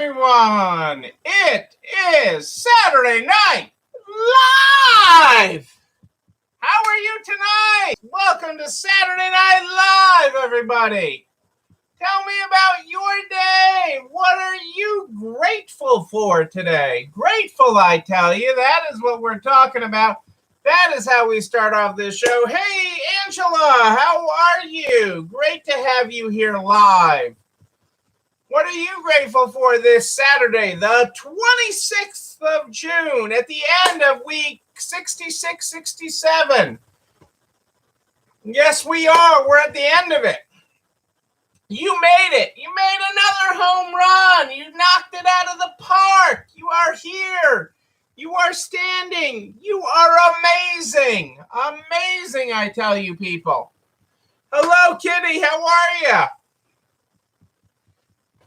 everyone. It is Saturday Night Live. How are you tonight? Welcome to Saturday Night Live, everybody. Tell me about your day. What are you grateful for today? Grateful, I tell you. That is what we're talking about. That is how we start off this show. Hey, Angela, how are you? Great to have you here live. What are you grateful for this Saturday, the 26th of June, at the end of week 66, 67? Yes, we are. We're at the end of it. You made it. You made another home run. You knocked it out of the park. You are here. You are standing. You are amazing. Amazing, I tell you, people. Hello, Kitty. How are you?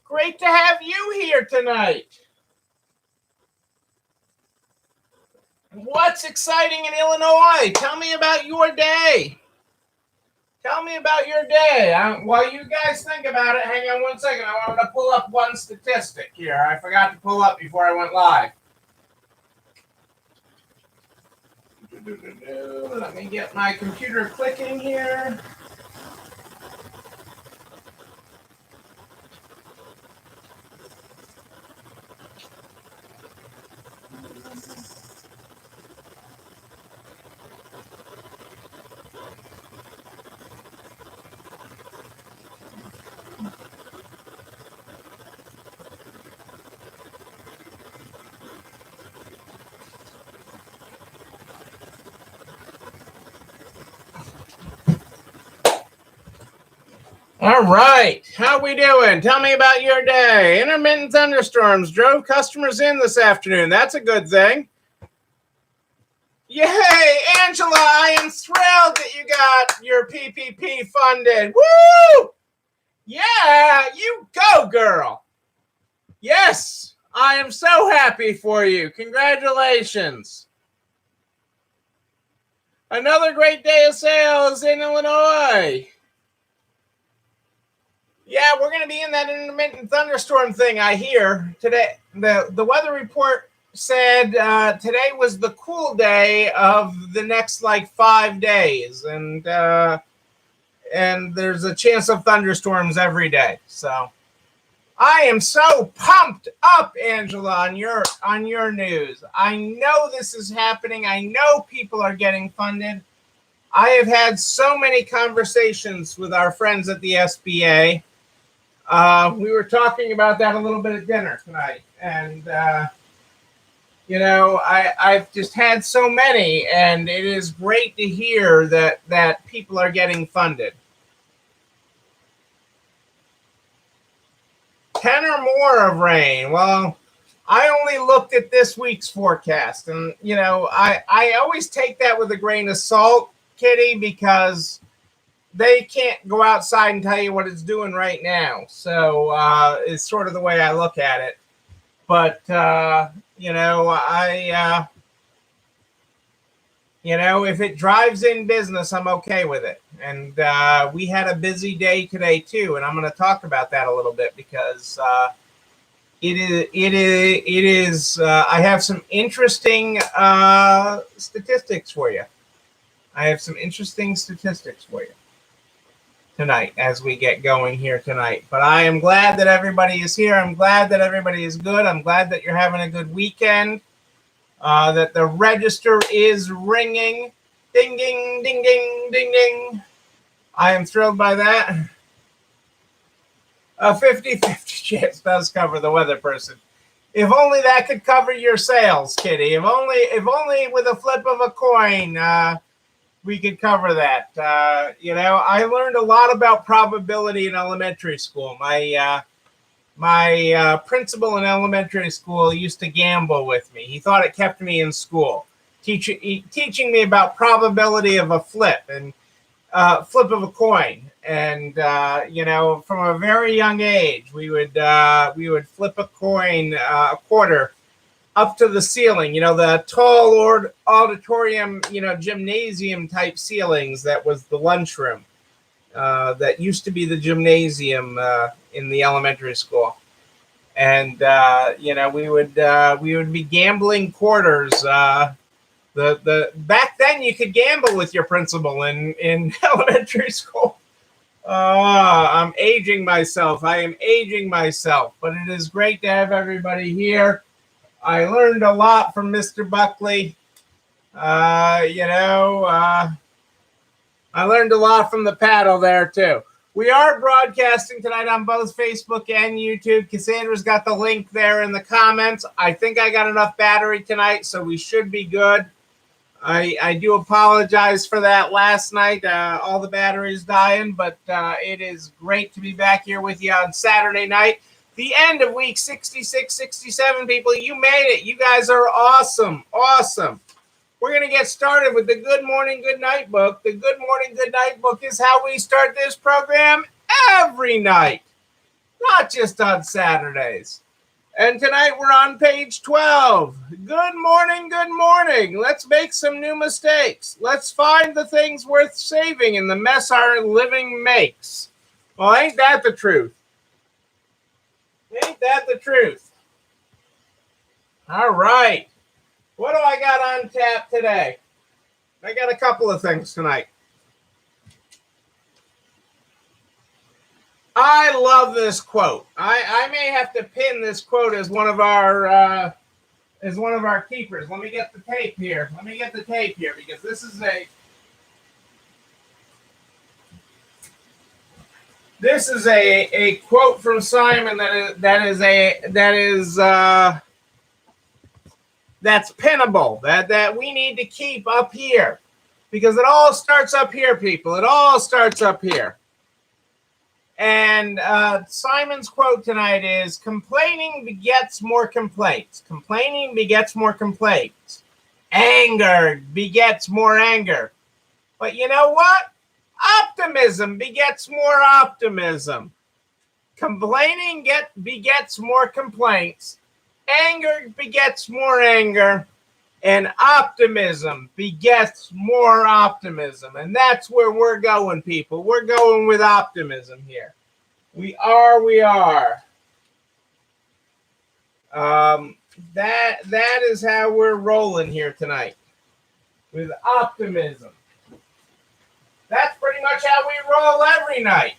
Great to have you here tonight. What's exciting in Illinois? Tell me about your day. Tell me about your day. While you guys think about it, hang on one second. I wanted to pull up one statistic here. I forgot to pull up before I went live. Let me get my computer clicking here. All right. How we doing? Tell me about your day. Intermittent thunderstorms drove customers in this afternoon. That's a good thing. Yay, Angela, I am thrilled that you got your PPP funded. Woo! Yeah, you go, girl. Yes, I am so happy for you. Congratulations. Another great day of sales in Illinois. Yeah, we're going to be in that intermittent thunderstorm thing, I hear. Today, the weather report said today was the cool day of the next, 5 days. And there's a chance of thunderstorms every day. So I am so pumped up, Angela, on your news. I know this is happening. I know people are getting funded. I have had so many conversations with our friends at the SBA. We were talking about that a little bit at dinner tonight. And, I've just had so many, and it is great to hear that people are getting funded. 10 or more of rain. Well, I only looked at this week's forecast. And, I always take that with a grain of salt, Kitty, because they can't go outside and tell you what it's doing right now. So it's sort of the way I look at it. But, if it drives in business, I'm okay with it. And we had a busy day today, too. And I'm going to talk about that a little bit because it is. I have some interesting statistics for you. Tonight as we get going here tonight. But I am glad that everybody is here. I'm glad that everybody is good. I'm glad that you're having a good weekend. That the register is ringing. Ding, ding, ding, ding, ding, ding. I am thrilled by that. A 50-50 chance does cover the weather person. If only that could cover your sales, Kitty. If only with a flip of a coin, we could cover that. I learned a lot about probability in elementary school. My principal in elementary school used to gamble with me. He thought it kept me in school, teaching me about probability of a flip and flip of a coin. And from a very young age, we would flip a coin, a quarter, up to the ceiling, the tall auditorium, gymnasium type ceilings. That was the lunchroom. That used to be the gymnasium in the elementary school. and we would be gambling quarters. The back then you could gamble with your principal in elementary school. I'm aging myself. I am aging myself, but it is great to have everybody here. I learned a lot from Mr. Buckley. I learned a lot from the paddle there too. We are broadcasting tonight on both Facebook and YouTube. Cassandra's got the link there in the comments. I think I got enough battery tonight, so we should be good. I do apologize for that last night. All the batteries dying, but it is great to be back here with you on Saturday night. The end of week 66, 67, people. You made it. You guys are awesome. Awesome. We're going to get started with the Good Morning, Good Night book. The Good Morning, Good Night book is how we start this program every night, not just on Saturdays. And tonight we're on page 12. Good morning, good morning. Let's make some new mistakes. Let's find the things worth saving in the mess our living makes. Well, ain't that the truth? Ain't that the truth? All right. What do I got on tap today? I got a couple of things tonight. I love this quote. I may have to pin this quote as one of our keepers. Let me get the tape here. Because this is a quote from Simon that's pinnable, that we need to keep up here, because it all starts up here, people. It all starts up here. And Simon's quote tonight is, complaining begets more complaints. Complaining begets more complaints. Anger begets more anger. But you know what? Optimism begets more optimism. Complaining begets more complaints. Anger begets more anger, and optimism begets more optimism. And that's where we're going, people. We're going with optimism here. We are. That is how we're rolling here tonight, with optimism. That's pretty much how we roll every night.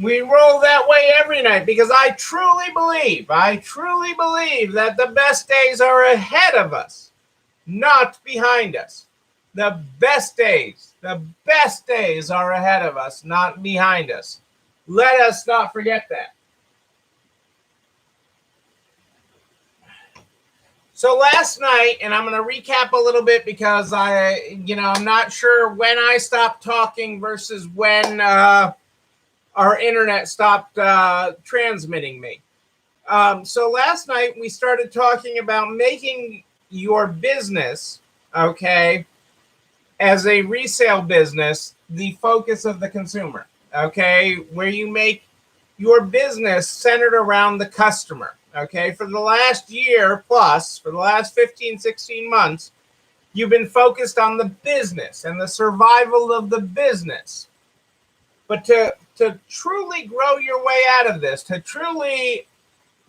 We roll that way every night, because I truly believe that the best days are ahead of us, not behind us. The best days are ahead of us, not behind us. Let us not forget that. So last night, and I'm going to recap a little bit, because I'm not sure when I stopped talking versus when our internet stopped transmitting me. So last night we started talking about making your business, okay, as a resale business, the focus of the consumer, okay, where you make your business centered around the customer, okay. For the last year plus, for the last 15, 16 months, you've been focused on the business and the survival of the business. But to truly grow your way out of this, to truly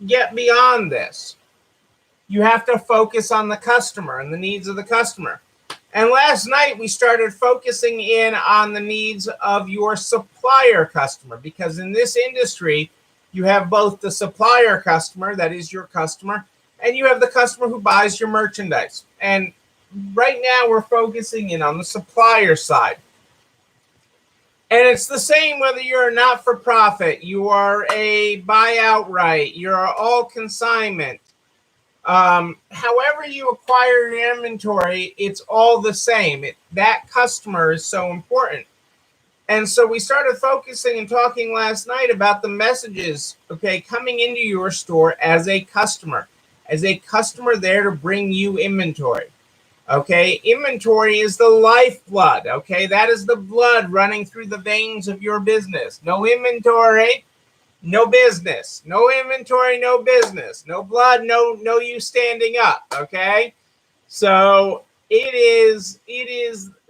get beyond this, you have to focus on the customer and the needs of the customer. And last night we started focusing in on the needs of your supplier customer, because in this industry, you have both the supplier customer, that is your customer, and you have the customer who buys your merchandise. And right now we're focusing in on the supplier side. And it's the same whether you're a not-for-profit, you are a buy outright, you're all consignment. However you acquire your inventory, it's all the same. That customer is so important. And so we started focusing and talking last night about the messages, okay, coming into your store as a customer there to bring you inventory. Okay, inventory is the lifeblood. Okay, that is the blood running through the veins of your business. No inventory, no business. No inventory, no business. No blood, no you standing up. Okay, so it is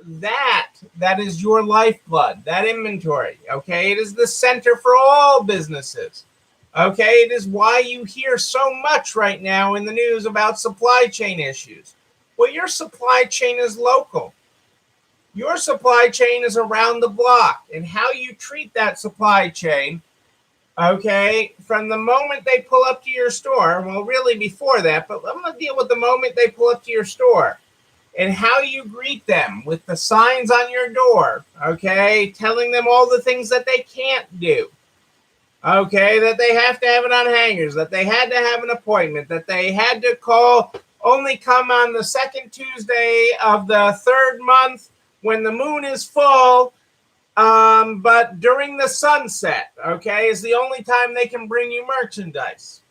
that is your lifeblood, that inventory. Okay, it is the center for all businesses. Okay, it is why you hear so much right now in the news about supply chain issues. Well, your supply chain is local. Your supply chain is around the block, and how you treat that supply chain, okay, from the moment they pull up to your store, well, really before that, but I'm going to deal with the moment they pull up to your store and how you greet them with the signs on your door, okay, telling them all the things that they can't do. Okay, that they have to have it on hangers, that they had to have an appointment, that they had to only come on the second Tuesday of the third month when the moon is full, but during the sunset, okay, is the only time they can bring you merchandise.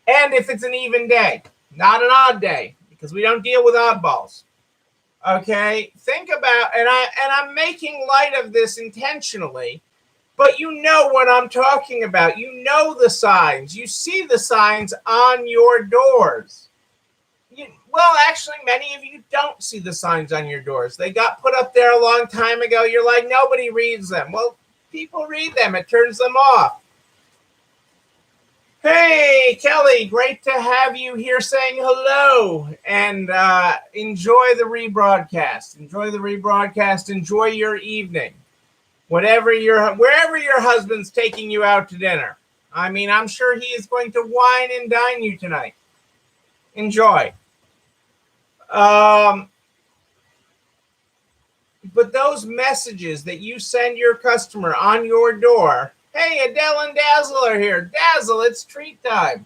And if it's an even day, not an odd day, because we don't deal with oddballs. Okay, think about, and I'm making light of this intentionally. But you know what I'm talking about. You know the signs. You see the signs on your doors. Well, actually, many of you don't see the signs on your doors. They got put up there a long time ago. You're like, nobody reads them. Well, people read them. It turns them off. Hey, Kelly, great to have you here saying hello. And enjoy the rebroadcast. Enjoy the rebroadcast. Enjoy your evening. Wherever your husband's taking you out to dinner. I mean, I'm sure he is going to wine and dine you tonight. Enjoy. But those messages that you send your customer on your door, hey, Adele and Dazzle are here. Dazzle, it's treat time.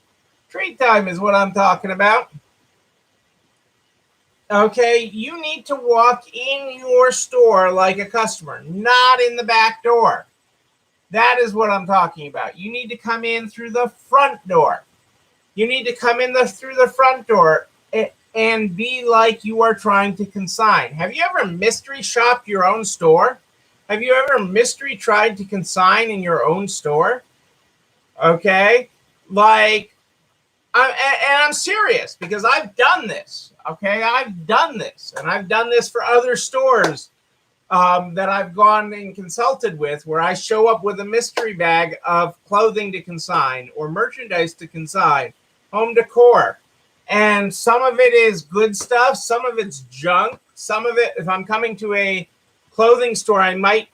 Treat time is what I'm talking about. Okay, you need to walk in your store like a customer, not in the back door. That is what I'm talking about. You need to come in through the front door. You need to come in through the front door and be like you are trying to consign. Have you ever mystery shopped your own store? Have you ever mystery tried to consign in your own store? Okay, like, I'm serious because I've done this. Okay, I've done this, and I've done this for other stores that I've gone and consulted with, where I show up with a mystery bag of clothing to consign or merchandise to consign, home decor. And some of it is good stuff. Some of it's junk. Some of it, if I'm coming to a clothing store, I might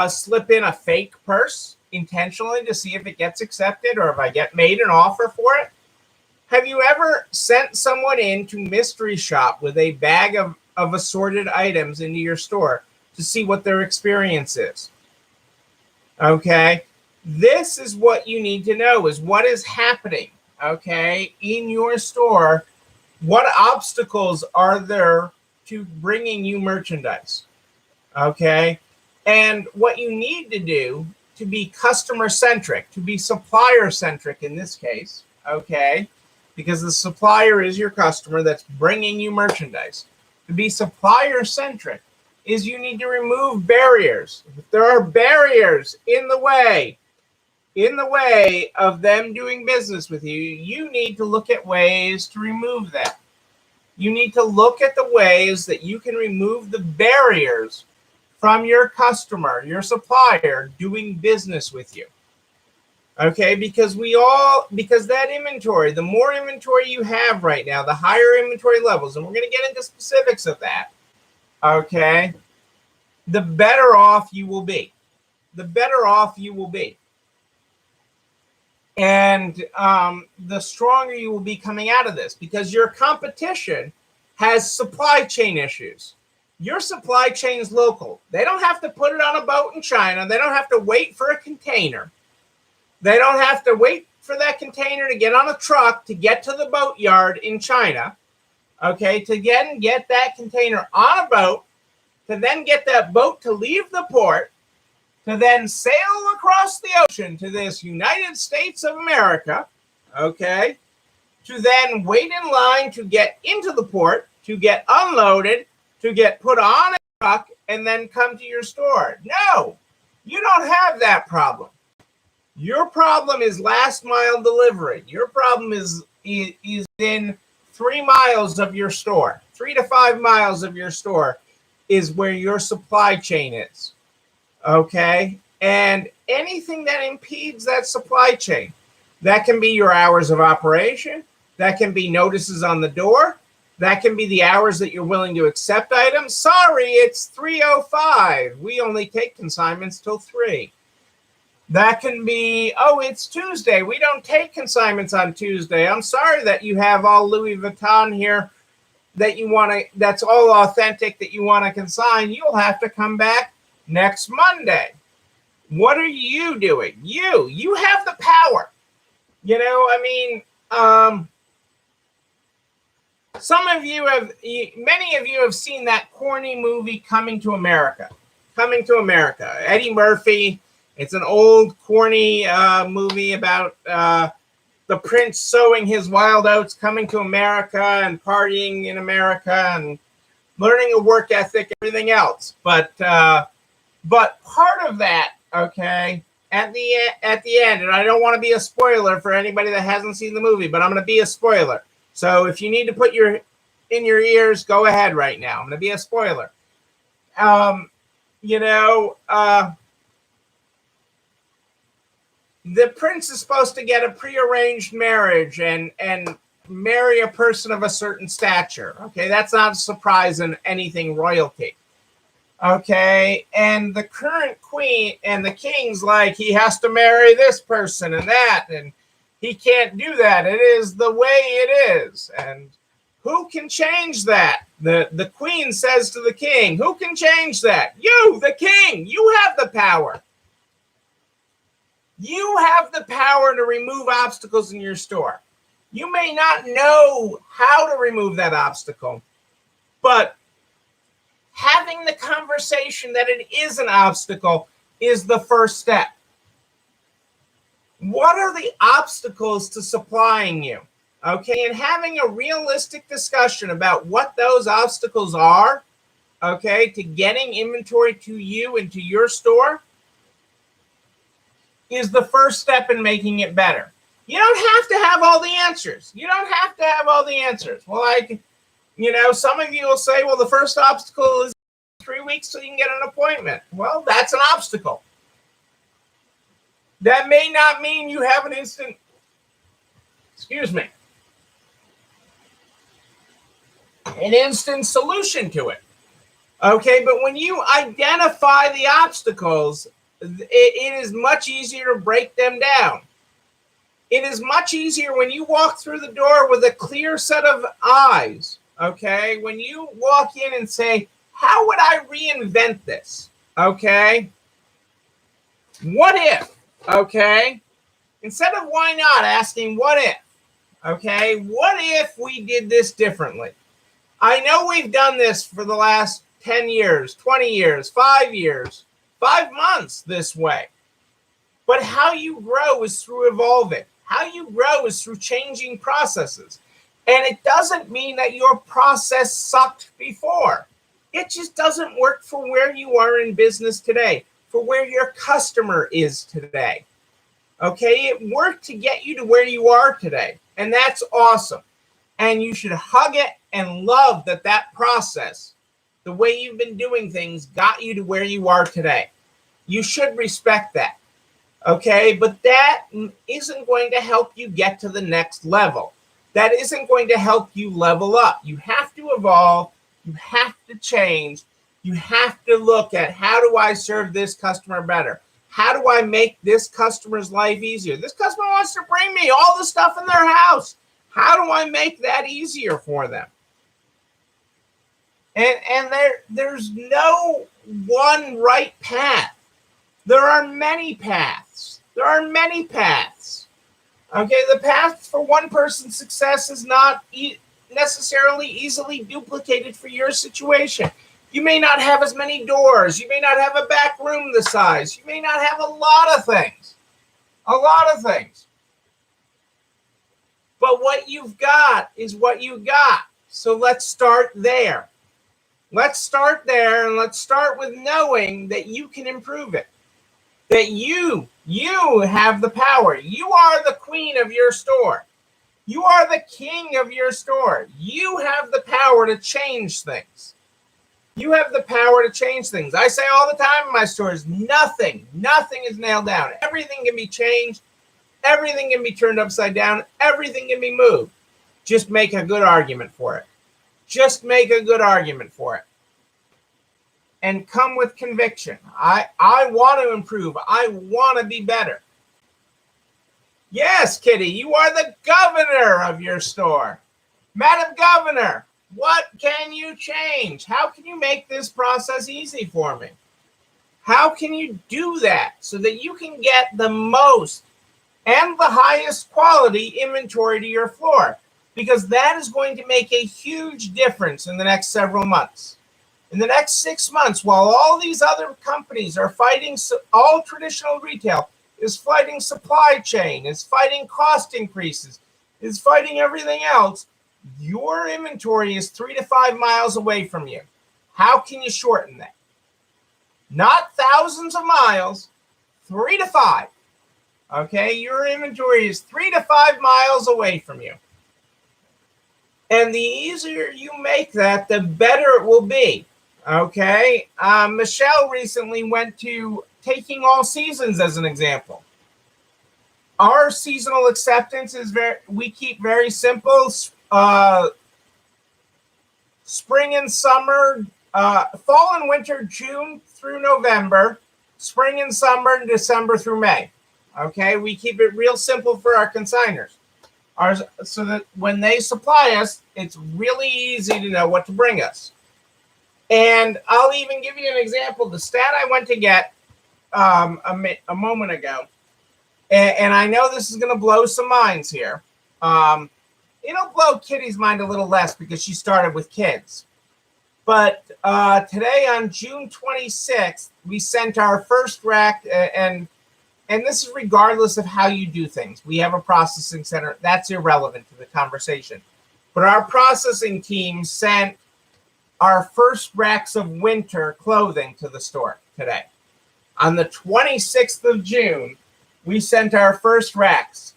slip in a fake purse intentionally to see if it gets accepted or if I get made an offer for it. Have you ever sent someone in to mystery shop with a bag of assorted items into your store to see what their experience is? Okay, this is what you need to know, is what is happening, okay, in your store. What obstacles are there to bringing you merchandise? Okay, and what you need to do to be customer centric, to be supplier centric in this case, okay, because the supplier is your customer that's bringing you merchandise. To be supplier centric is you need to remove barriers. If there are barriers in the way of them doing business with you, you need to look at ways to remove that. You need to look at the ways that you can remove the barriers from your customer, your supplier, doing business with you. Okay, because that inventory, the more inventory you have right now, the higher inventory levels, and we're going to get into specifics of that, okay, the better off you will be. The better off you will be. And the stronger you will be coming out of this, because your competition has supply chain issues. Your supply chain is local. They don't have to put it on a boat in China. They don't have to wait for a container. They don't have to wait for that container to get on a truck to get to the boat yard in China, okay, to get that container on a boat, to then get that boat to leave the port, to then sail across the ocean to this United States of America, okay, to then wait in line to get into the port, to get unloaded, to get put on a truck, and then come to your store. No, you don't have that problem. Your problem is last mile delivery. Your problem is in 3 miles of your store. 3 to 5 miles of your store is where your supply chain is. Okay? And anything that impedes that supply chain, That can be your hours of operation. That can be notices on the door. That can be the hours that you're willing to accept items. Sorry, it's 3:05. We only take consignments till 3. That can be, oh, it's Tuesday. We don't take consignments on Tuesday. I'm sorry that you have all Louis Vuitton here that you want to, that's all authentic that you want to consign. You'll have to come back next Monday. What are you doing? You have the power. You know, I mean, many of you have seen that corny movie, Coming to America. Coming to America. Eddie Murphy. It's an old, corny movie about the prince sowing his wild oats, coming to America and partying in America and learning a work ethic, everything else. But part of that, okay, at the end, and I don't want to be a spoiler for anybody that hasn't seen the movie, but I'm going to be a spoiler. So if you need to put in your ears, go ahead right now. I'm going to be a spoiler. The prince is supposed to get a prearranged marriage and marry a person of a certain stature. Okay, that's not a surprise in anything royalty. Okay, and the current queen and the king's like, he has to marry this person and that, and he can't do that. It is the way it is. And who can change that? The queen says to the king, who can change that? You, the king, you have the power. You have the power to remove obstacles in your store. You may not know how to remove that obstacle, but having the conversation that it is an obstacle is the first step. What are the obstacles to supplying you? Okay, and having a realistic discussion about what those obstacles are, okay, to getting inventory to you and to your store is the first step in making it better. You don't have to have all the answers. You don't have to have all the answers. Well, some of you will say, well, the first obstacle is 3 weeks so you can get an appointment. Well, that's an obstacle. That may not mean you have an instant, an instant solution to it. Okay, but when you identify the obstacles, it is much easier to break them down. It is much easier when you walk through the door with a clear set of eyes, okay? When you walk in and say, how would I reinvent this, okay? What if, okay? Instead of why not, asking what if, okay? What if we did this differently? I know we've done this for the last 10 years, 20 years, 5 years, 5 months this way. But how you grow is through evolving. How you grow is through changing processes. And it doesn't mean that your process sucked before. It just doesn't work for where you are in business today, for where your customer is today. Okay, it worked to get you to where you are today. And that's awesome. And you should hug it and love that process, the way you've been doing things, got you to where you are today. You should respect that. Okay, but that isn't going to help you get to the next level. That isn't going to help you level up. You have to evolve. You have to change. You have to look at, how do I serve this customer better? How do I make this customer's life easier? This customer wants to bring me all the stuff in their house. How do I make that easier for them? And there's no one right path. There are many paths. There are many paths. Okay, the path for one person's success is not necessarily easily duplicated for your situation. You may not have as many doors. You may not have a back room the size. You may not have a lot of things. A lot of things. But what you've got is what you got. So let's start there. Let's start there, and let's start with knowing that you can improve it. That you have the power. You are the queen of your store. You are the king of your store. You have the power to change things. You have the power to change things. I say all the time in my stores, nothing is nailed down. Everything can be changed. Everything can be turned upside down. Everything can be moved. Just make a good argument for it. Just make a good argument for it. And come with conviction. I want to improve. I want to be better. Yes, Kitty, you are the governor of your store. Madam Governor, what can you change? How can you make this process easy for me? How can you do that so that you can get the most and the highest quality inventory to your floor? Because that is going to make a huge difference in the next several months. In the next 6 months, while all these other companies are fighting, all traditional retail is fighting supply chain, is fighting cost increases, is fighting everything else, your inventory is 3 to 5 miles away from you. How can you shorten that? Not thousands of miles, 3 to 5. Okay, your inventory is 3 to 5 miles away from you. And the easier you make that, the better it will be. Okay, Michelle recently went to Taking All Seasons as an example. Our seasonal acceptance is we keep very simple. Spring and summer, fall and winter, June through November, spring and summer, December through May. Okay, we keep it real simple for our consigners. So that when they supply us, it's really easy to know what to bring us. And I'll even give you an example. The stat I went to get a moment ago, and I know this is going to blow some minds here. It'll blow Kitty's mind a little less because she started with kids. But today on June 26th, we sent our first rack, and this is regardless of how you do things. We have a processing center. That's irrelevant to the conversation. But our processing team sent our first racks of winter clothing to the store today. On the 26th of June, we sent our first racks.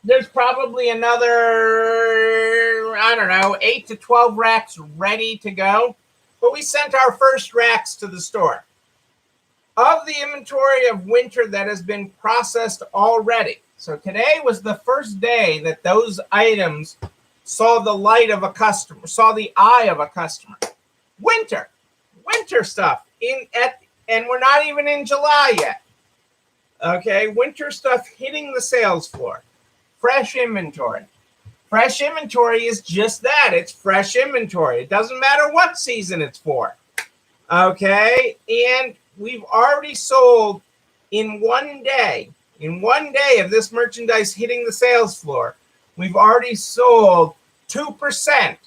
There's probably another, 8 to 12 racks ready to go. But we sent our first racks to the store. Of the inventory of winter that has been processed already. So today was the first day that those items saw the light of a customer, saw the eye of a customer. Winter stuff and we're not even in July yet. Okay, winter stuff hitting the sales floor. Fresh inventory. Fresh inventory is just that. It's fresh inventory. It doesn't matter what season it's for. Okay, and we've already sold in one day of this merchandise hitting the sales floor, we've already sold 2%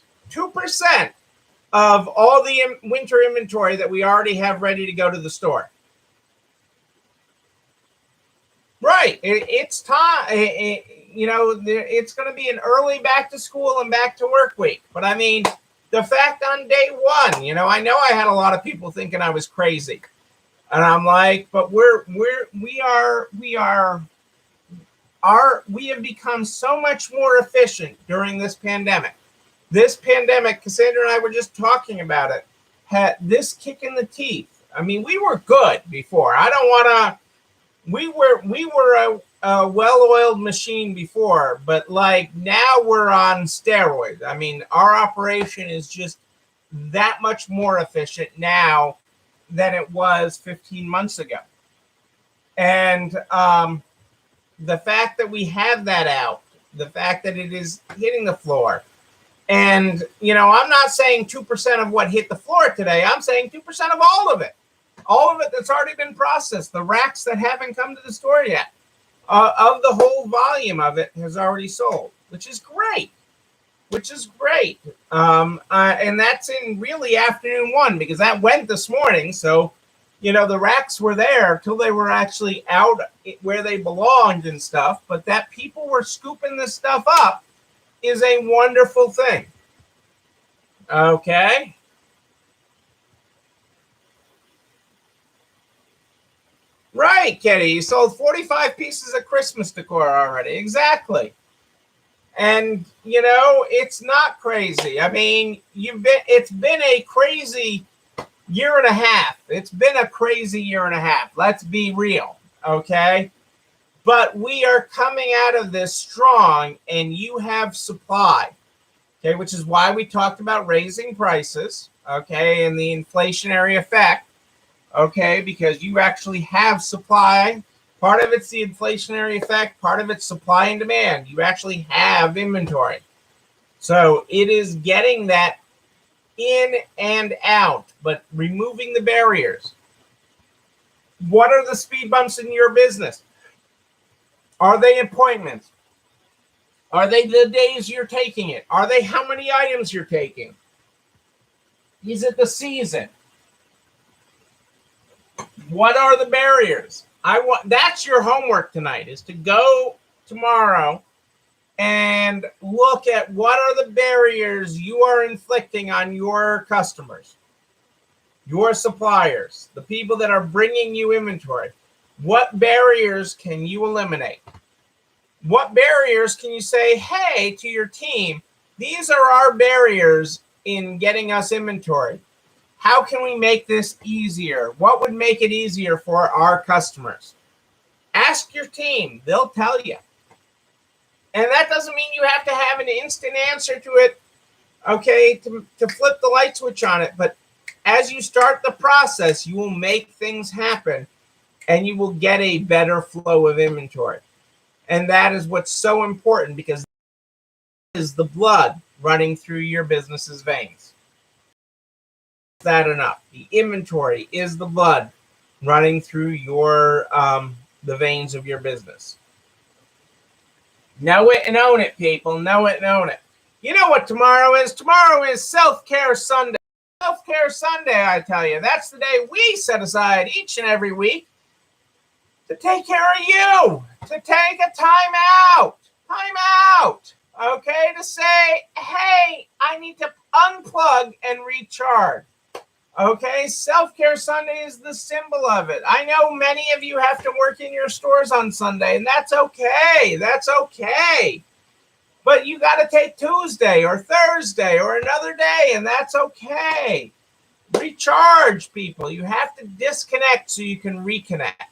of all the winter inventory that we already have ready to go to the store. Right. It's time. It's going to be an early back to school and back to work week. But I mean, the fact on day one, I know I had a lot of people thinking I was crazy. And I'm like, but we have become so much more efficient during this pandemic. This pandemic, Cassandra and I were just talking about it, had this kick in the teeth. I mean, we were good before. We were a well-oiled machine before, but like now we're on steroids. I mean, our operation is just that much more efficient now than it was 15 months ago. And the fact that we have that out, the fact that it is hitting the floor, and, I'm not saying 2% of what hit the floor today. I'm saying 2% of all of it that's already been processed, the racks that haven't come to the store yet, of the whole volume of it has already sold, which is great. And that's in really afternoon one because that went this morning. So, the racks were there till they were actually out where they belonged and stuff. But that people were scooping this stuff up is a wonderful thing. Okay. Right, Kitty. You sold 45 pieces of Christmas decor already. Exactly. And, it's not crazy. I mean, it's been a crazy year and a half. Let's be real. Okay. But we are coming out of this strong, and you have supply, okay, which is why we talked about raising prices, okay, and the inflationary effect, okay, because you actually have supply. Part of it's the inflationary effect, part of it's supply and demand. You actually have inventory. So it is getting that in and out, but removing the barriers. What are the speed bumps in your business? Are they appointments? Are they the days you're taking it? Are they how many items you're taking? Is it the season? What are the barriers? That's your homework tonight, is to go tomorrow and look at what are the barriers you are inflicting on your customers, your suppliers, the people that are bringing you inventory. What barriers can you eliminate? What barriers can you say, hey, to your team, these are our barriers in getting us inventory. How can we make this easier? What would make it easier for our customers? Ask your team. They'll tell you. And that doesn't mean you have to have an instant answer to it, okay, to flip the light switch on it. But as you start the process, you will make things happen and you will get a better flow of inventory. And that is what's so important, because that is the blood running through your business's veins. Is that enough? The inventory is the blood running through your the veins of your business. Know it and own it, people. Know it and own it. You know what tomorrow is? Tomorrow is Self-Care Sunday. Self-Care Sunday, I tell you. That's the day we set aside each and every week to take care of you, to take a time out, okay, to say, hey, I need to unplug and recharge. Okay, Self-Care Sunday is the symbol of it. I know many of you have to work in your stores on Sunday, and that's okay. That's okay. But you got to take Tuesday or Thursday or another day, and that's okay. Recharge, people. You have to disconnect so you can reconnect.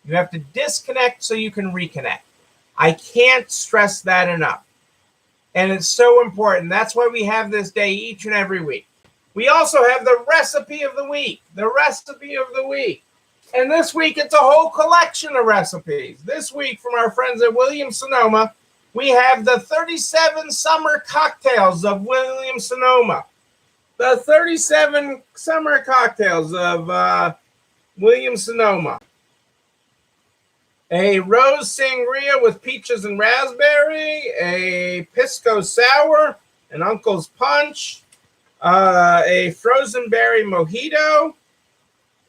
You have to disconnect so you can reconnect. I can't stress that enough. And it's so important. That's why we have this day each and every week. We also have the recipe of the week. The recipe of the week. And this week, it's a whole collection of recipes. This week, from our friends at Williams-Sonoma, we have the 37 summer cocktails of Williams-Sonoma. The 37 summer cocktails of Williams-Sonoma. A rose sangria with peaches and raspberry, a pisco sour, an uncle's punch, a frozen berry mojito,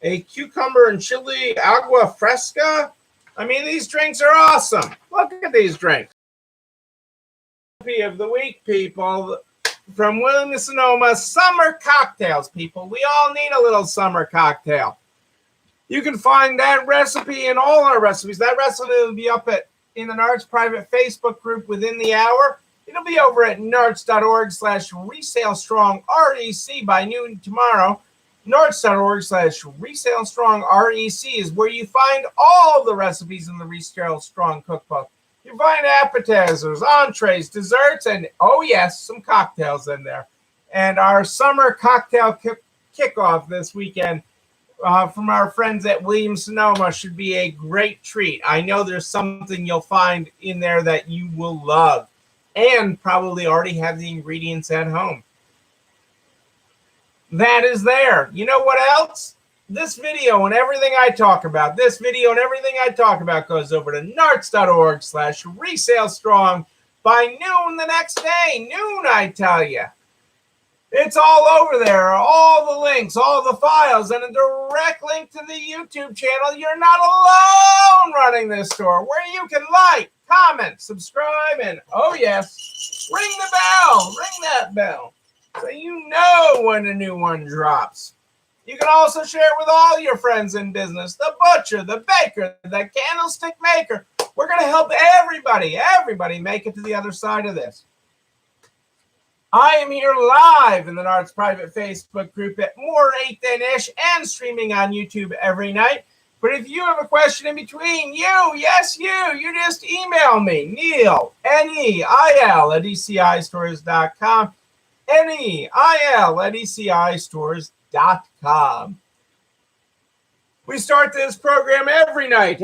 a cucumber and chili agua fresca. I mean, these drinks are awesome. Look at these drinks. Of the week, people, from Williams-Sonoma, summer cocktails, people. We all need a little summer cocktail. You can find that recipe and all our recipes. That recipe will be up in the Nards private Facebook group within the hour. It'll be over at nards.org/resalestrong, REC, by noon tomorrow. Nards.org/resalestrong, REC is where you find all the recipes in the Resale Strong cookbook. You find appetizers, entrees, desserts, and, oh yes, some cocktails in there. And our summer cocktail kickoff this weekend from our friends at Williams-Sonoma should be a great treat. I know there's something you'll find in there that you will love and probably already have the ingredients at home. That is there. You know what else? This video and everything I talk about, goes over to nards.org/resalestrong by noon the next day. Noon, I tell you. It's all over there. All the links, all the files, and a direct link to the YouTube channel. You're not alone running this store, where you can like, comment, subscribe, and, oh yes, ring the bell. Ring that bell so you know when a new one drops. You can also share it with all your friends in business, the butcher, the baker, the candlestick maker. We're going to help everybody make it to the other side of this. I am here live in the Nards private Facebook group at More 8 Than Ish and streaming on YouTube every night. But if you have a question in between, you just email me, Neil, Neil at ECIstores.com, Neil at ECIstores.com. We start this program every night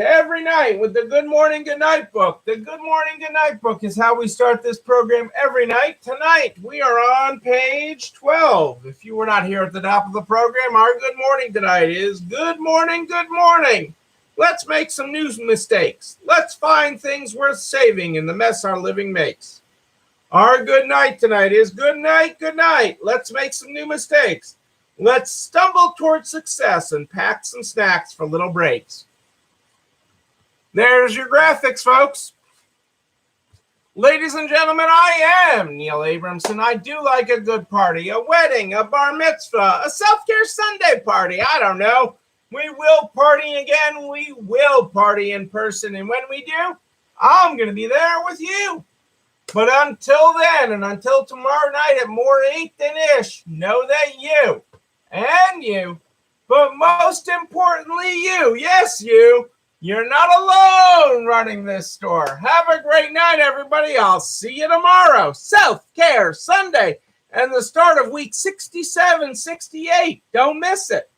with the Good Morning, Good Night book. The Good Morning, Good Night book is how we start this program every night. Tonight, we are on page 12. If you were not here at the top of the program, our good morning tonight is good morning, good morning. Let's make some news mistakes. Let's find things worth saving in the mess our living makes. Our good night tonight is good night, good night. Let's make some new mistakes. Let's stumble towards success and pack some snacks for little breaks. There's your graphics, folks. Ladies and gentlemen, I am Neil Abramson. I do like a good party, a wedding, a bar mitzvah, a self-care Sunday party. I don't know. We will party again. We will party in person. And when we do, I'm going to be there with you. But until then, and until tomorrow night at more 8 than ish, know that you and you, but most importantly you, yes you, you're not alone running this store. Have a great night, everybody. I'll see you tomorrow. Self-Care Sunday and the start of week 67, 68. Don't miss it.